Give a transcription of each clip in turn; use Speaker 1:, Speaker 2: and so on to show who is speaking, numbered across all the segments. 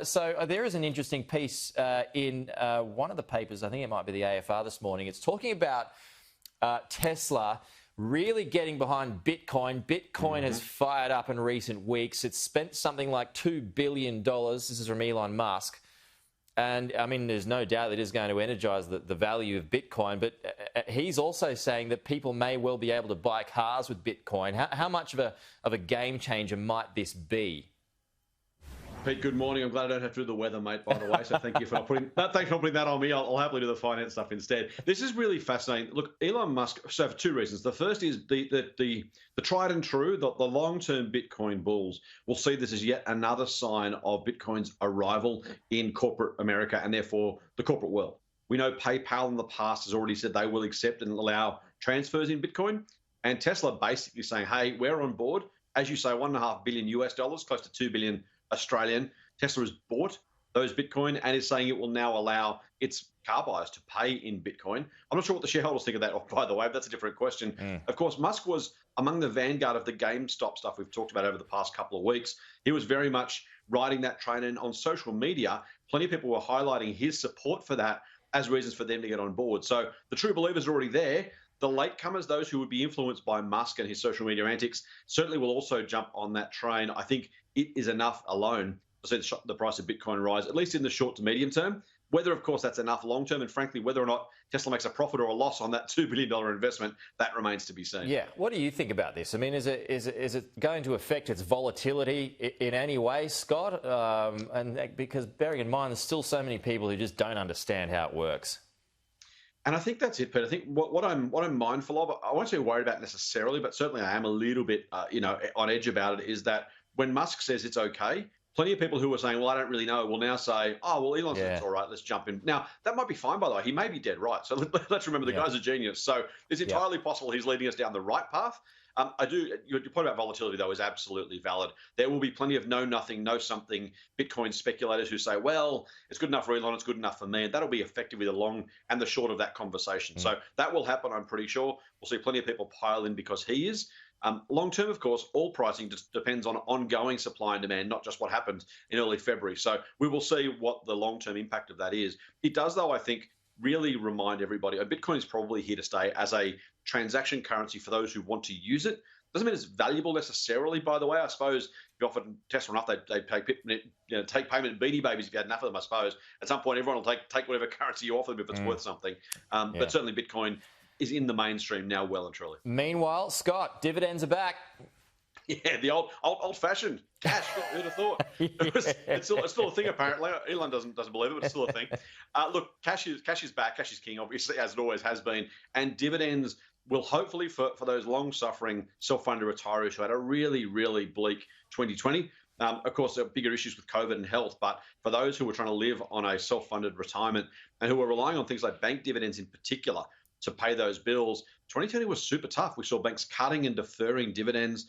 Speaker 1: So there is an interesting piece in one of the papers, I think it might be the AFR this morning. It's talking about Tesla really getting behind Bitcoin. Bitcoin has fired up in recent weeks. It's spent something like $2 billion. This is from Elon Musk. And, I mean, there's no doubt that it is going to energise the value of Bitcoin. But he's also saying that people may well be able to buy cars with Bitcoin. How much of a game changer might this be?
Speaker 2: Pete, good morning. I'm glad I don't have to do the weather, mate, by the way. So thank you for not putting that on me. I'll happily do the finance stuff instead. This is really fascinating. Look, Elon Musk, so for two reasons. The first is the tried and true, the long-term Bitcoin bulls will see this as yet another sign of Bitcoin's arrival in corporate America and therefore the corporate world. We know PayPal in the past has already said they will accept and allow transfers in Bitcoin. And Tesla basically saying, hey, we're on board. As you say, $1.5 billion US, close to 2 billion Australian. Tesla has bought those Bitcoin and is saying it will now allow its car buyers to pay in Bitcoin. I'm not sure what the shareholders think of that, by the way, but that's a different question. Of course, Musk was among the vanguard of the GameStop stuff we've talked about over the past couple of weeks. He was very much riding that train, and on social media, plenty of people were highlighting his support for that as reasons for them to get on board. So the true believers are already there. The latecomers, those who would be influenced by Musk and his social media antics, certainly will also jump on that train. I think it is enough alone to see the price of Bitcoin rise, at least in the short to medium term. Whether, of course, that's enough long term, and frankly, whether or not Tesla makes a profit or a loss on that $2 billion investment, that remains to be seen.
Speaker 1: Yeah. What do you think about this? I mean, is it going to affect its volatility in any way, Scott? And because bearing in mind, there's still so many people who just don't understand how it works.
Speaker 2: And I think that's it, Pete. I think what I'm mindful of, I won't say worried about necessarily, but certainly I am a little bit, on edge about it, is that when Musk says it's okay, plenty of people who are saying, well, I don't really know, will now say, oh, well, Elon says it's all right, let's jump in. Now, that might be fine, by the way. He may be dead right. So let's remember the guy's a genius. So it's entirely possible he's leading us down the right path. Your point about volatility, though, is absolutely valid. There will be plenty of know nothing, know something Bitcoin speculators who say, well, it's good enough for Elon, it's good enough for me. And that'll be effectively the long and the short of that conversation. So that will happen, I'm pretty sure. We'll see plenty of people pile in because he is. Long term, of course, all pricing just depends on ongoing supply and demand, not just what happened in early February. So we will see what the long-term impact of that is. It does, though, I think, really remind everybody, Bitcoin is probably here to stay as a transaction currency for those who want to use it. Doesn't mean it's valuable necessarily, by the way. I suppose if you offered Tesla enough, they'd take payment in Beanie Babies if you had enough of them, I suppose. At some point, everyone will take whatever currency you offer them if it's worth something. But certainly Bitcoin is in the mainstream now, well and truly.
Speaker 1: Meanwhile, Scott, dividends are back.
Speaker 2: Yeah, the old-fashioned cash. Who'd have thought? It's still a thing, apparently. Elon doesn't believe it, but it's still a thing. Look, cash is back. Cash is king, obviously, as it always has been. And dividends will hopefully, for those long-suffering self-funded retirees who had a really, really bleak 2020, of course, there are bigger issues with COVID and health, but for those who were trying to live on a self-funded retirement and who were relying on things like bank dividends in particular to pay those bills, 2020 was super tough. We saw banks cutting and deferring dividends.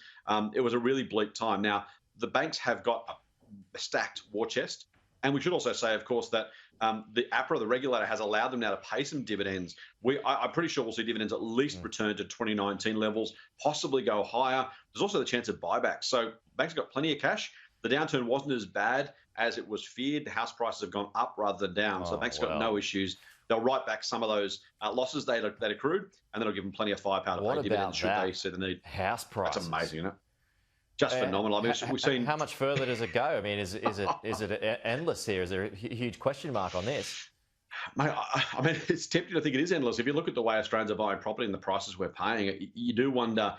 Speaker 2: It was a really bleak time. Now, the banks have got a stacked war chest. And we should also say, of course, that the APRA, the regulator, has allowed them now to pay some dividends. I'm pretty sure we'll see dividends at least return to 2019 levels, possibly go higher. There's also the chance of buybacks. So banks have got plenty of cash. The downturn wasn't as bad as it was feared. The house prices have gone up rather than down. So banks have got no issues. They'll write back some of those losses they accrued, and that'll give them plenty of firepower to pay dividends should they see the need.
Speaker 1: House prices.
Speaker 2: That's amazing, isn't it? Just phenomenal. I mean, we've seen.
Speaker 1: How much further does it go? I mean, is it endless here? Is there a huge question mark on this?
Speaker 2: Mate, I mean, it's tempting to think it is endless. If you look at the way Australians are buying property and the prices we're paying, you do wonder,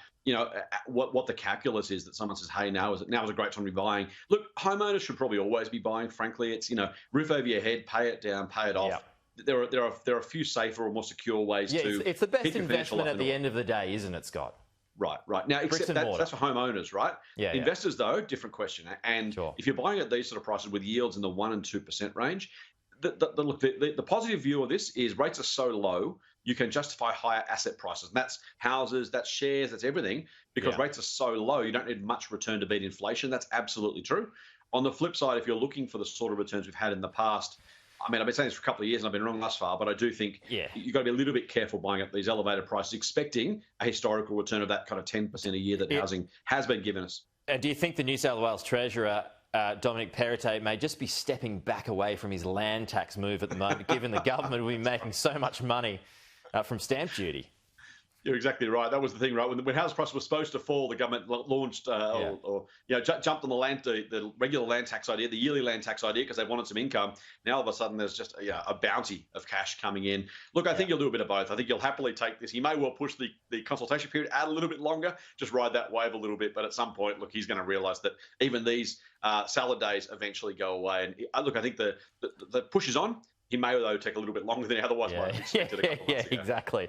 Speaker 2: what the calculus is that someone says, hey, now is a great time to be buying. Look, homeowners should probably always be buying, frankly. It's, roof over your head, pay it down, pay it off. Yep. There are a few safer or more secure ways to.
Speaker 1: It's the best investment at the end of the day, isn't it, Scott?
Speaker 2: Right. Now, except that's for homeowners, right?
Speaker 1: Yeah.
Speaker 2: Investors, though, different question. And if you're buying at these sort of prices with yields in the 1% and 2% range, the positive view of this is rates are so low, you can justify higher asset prices. And that's houses, that's shares, that's everything. Because rates are so low, you don't need much return to beat inflation. That's absolutely true. On the flip side, if you're looking for the sort of returns we've had in the past, I mean, I've been saying this for a couple of years and I've been wrong thus far, but I do think you've got to be a little bit careful buying at these elevated prices, expecting a historical return of that kind of 10% a year that housing has been given us.
Speaker 1: Do you think the New South Wales Treasurer Dominic Perrottet may just be stepping back away from his land tax move at the moment, given the government will be making so much money from stamp duty.
Speaker 2: You're exactly right. That was the thing, right? When house prices were supposed to fall, the government launched jumped on the regular land tax idea, the yearly land tax idea, because they wanted some income. Now all of a sudden there's just a bounty of cash coming in. Look, I think you'll do a bit of both. I think you'll happily take this. He may well push the consultation period out a little bit longer, just ride that wave a little bit. But at some point, look, he's going to realise that even these salad days eventually go away. And look, I think the push is on. He may, though, take a little bit longer than he otherwise might have expected a couple months ago.
Speaker 1: Exactly.